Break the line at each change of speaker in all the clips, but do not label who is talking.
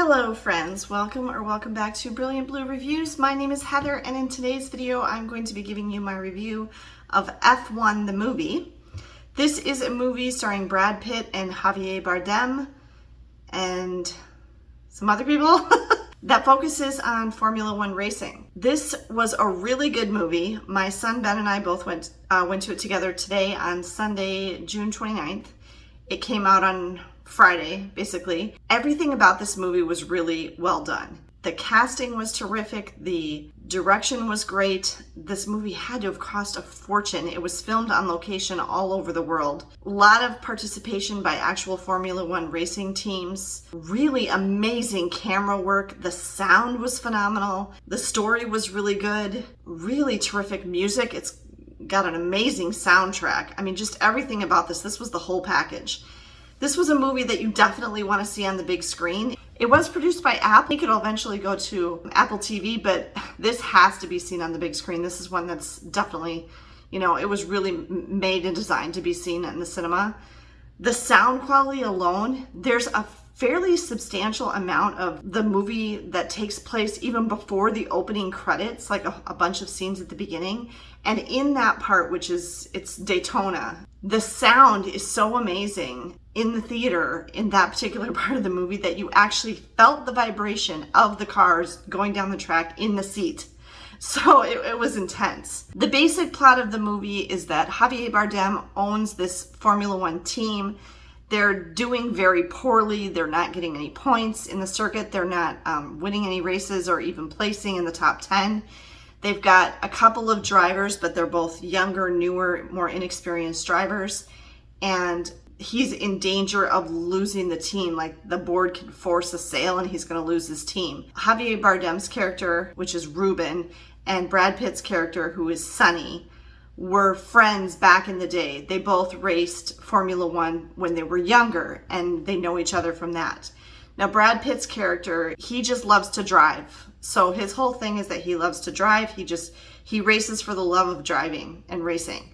Hello friends, welcome back to Brilliant Blue Reviews. My name is Heather, and in today's video I'm going to be giving you my review of F1 the movie. This is a movie starring Brad Pitt and Javier Bardem and some other people that focuses on Formula One racing. This was a really good movie. My son Ben and I both went to it together today on Sunday, June 29th. It came out on Friday, basically. Everything about this movie was really well done. The casting was terrific. The direction was great. This movie had to have cost a fortune. It was filmed on location all over the world. A lot of participation by actual Formula One racing teams. Really amazing camera work. The sound was phenomenal. The story was really good. Really terrific music. It's got an amazing soundtrack. I mean, just everything about this. This was the whole package. This was a movie that you definitely want to see on the big screen. It was produced by Apple. I think it'll eventually go to Apple TV, but this has to be seen on the big screen. This is one that's definitely, it was really made and designed to be seen in the cinema. The sound quality alone, there's a fairly substantial amount of the movie that takes place even before the opening credits, like a bunch of scenes at the beginning. And in that part, it's Daytona, the sound is so amazing in the theater in that particular part of the movie that you actually felt the vibration of the cars going down the track in the seat. So it was intense. The basic plot of the movie is that Javier Bardem owns this Formula One team. They're doing very poorly. They're not getting any points in the circuit. They're not winning any races or even placing in the top 10. They've got a couple of drivers, but they're both younger, newer, more inexperienced drivers. And he's in danger of losing the team. Like, the board can force a sale and he's going to lose his team. Javier Bardem's character, which is Ruben, and Brad Pitt's character, who is Sonny, were friends back in the day. They both raced Formula One when they were younger, and they know each other from that. Now, Brad Pitt's character, he just loves to drive. So his whole thing is that he loves to drive. He races for the love of driving and racing.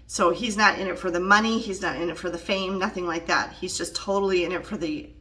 So he's not in it for the money. He's not in it for the fame, nothing like that. He's just totally in it for the,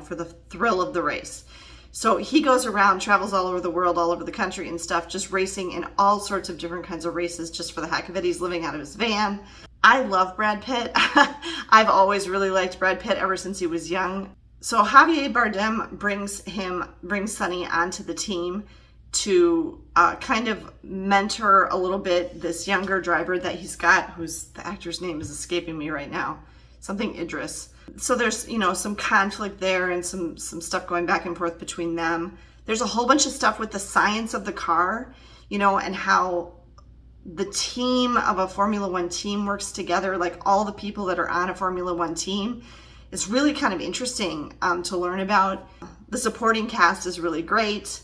for the thrill of the race. So he goes around, travels all over the world, all over the country and stuff, just racing in all sorts of different kinds of races just for the heck of it. He's living out of his van. I love Brad Pitt. I've always really liked Brad Pitt ever since he was young. So Javier Bardem brings Sonny onto the team to kind of mentor a little bit this younger driver that he's got, who's, the actor's name is escaping me right now, something Idris. So there's, some conflict there and some stuff going back and forth between them. There's a whole bunch of stuff with the science of the car, and how the team of a Formula One team works together, like all the people that are on a Formula One team. It's really kind of interesting to learn about. The supporting cast is really great.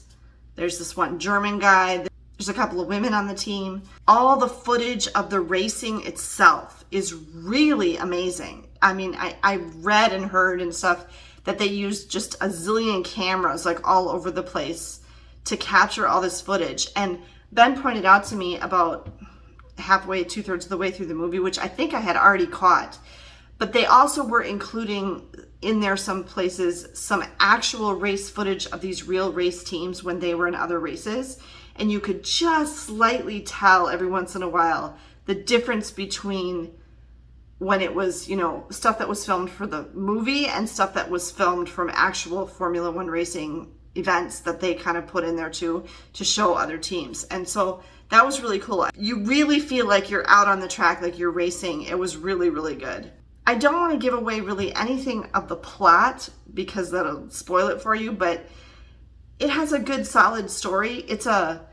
There's this one German guy. There's a couple of women on the team. All the footage of the racing itself is really amazing. I mean, I read and heard and stuff that they used just a zillion cameras like all over the place to capture all this footage. And Ben pointed out to me about halfway, 2/3 of the way through the movie, which I think I had already caught. But they also were including in there some places some actual race footage of these real race teams when they were in other races. And you could just slightly tell every once in a while the difference between when it was, stuff that was filmed for the movie and stuff that was filmed from actual Formula One racing events that they kind of put in there too, to show other teams. And so that was really cool. You really feel like you're out on the track, like you're racing. It was really, really good. I don't want to give away really anything of the plot because that'll spoil it for you, but it has a good, solid story. It's a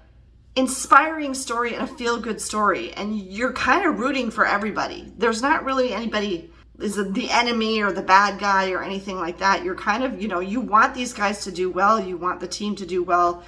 inspiring story and a feel-good story, and you're kind of rooting for everybody. There's not really anybody is the enemy or the bad guy or anything like that. You're kind of, you want these guys to do well. You want the team to do well.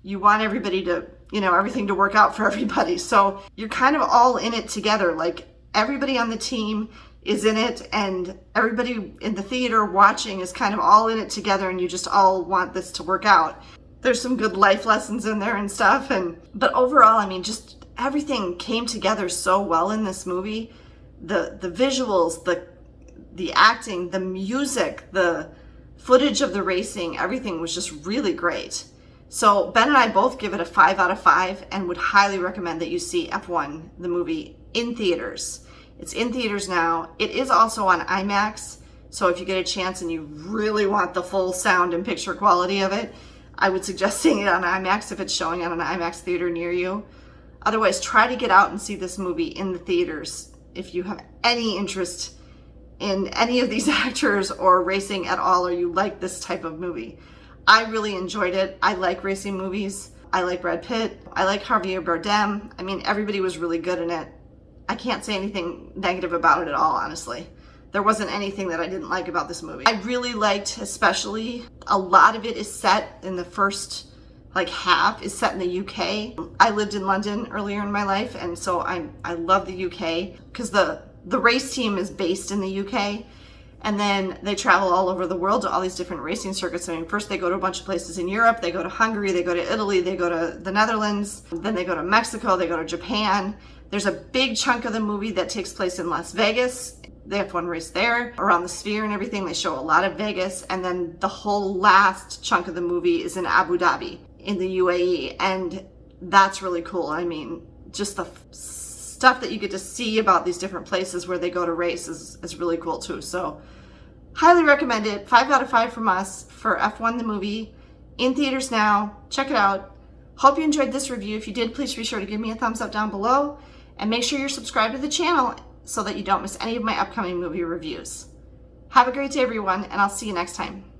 You want everybody to, everything to work out for everybody. So you're kind of all in it together. Like, everybody on the team is in it, and everybody in the theater watching is kind of all in it together, and you just all want this to work out. There's some good life lessons in there and stuff, but overall, I mean, just everything came together so well in this movie. The visuals, the acting, the music, the footage of the racing, everything was just really great. So Ben and I both give it a 5 out of 5 and would highly recommend that you see F1, the movie, in theaters. It's in theaters now. It is also on IMAX. So if you get a chance and you really want the full sound and picture quality of it, I would suggest seeing it on IMAX if it's showing on an IMAX theater near you. Otherwise, try to get out and see this movie in the theaters if you have any interest in any of these actors or racing at all, or you like this type of movie. I really enjoyed it. I like racing movies. I like Brad Pitt. I like Javier Bardem. I mean, everybody was really good in it. I can't say anything negative about it at all, honestly. There wasn't anything that I didn't like about this movie. I really liked, especially, a lot of it is set in the first half is set in the UK. I lived in London earlier in my life, and so I love the UK because the race team is based in the UK. And then they travel all over the world to all these different racing circuits. I mean, first they go to a bunch of places in Europe. They go to Hungary, they go to Italy, they go to the Netherlands. Then they go to Mexico, they go to Japan. There's a big chunk of the movie that takes place in Las Vegas. They have one race there, around the Sphere and everything. They show a lot of Vegas. And then the whole last chunk of the movie is in Abu Dhabi, in the UAE. And that's really cool. I mean, just the stuff that you get to see about these different places where they go to race is really cool too. So highly recommend it. 5 out of 5 from us for F1 the movie, in theaters now. Check it out. Hope you enjoyed this review. If you did, please be sure to give me a thumbs up down below and make sure you're subscribed to the channel so that you don't miss any of my upcoming movie reviews. Have a great day, everyone, and I'll see you next time.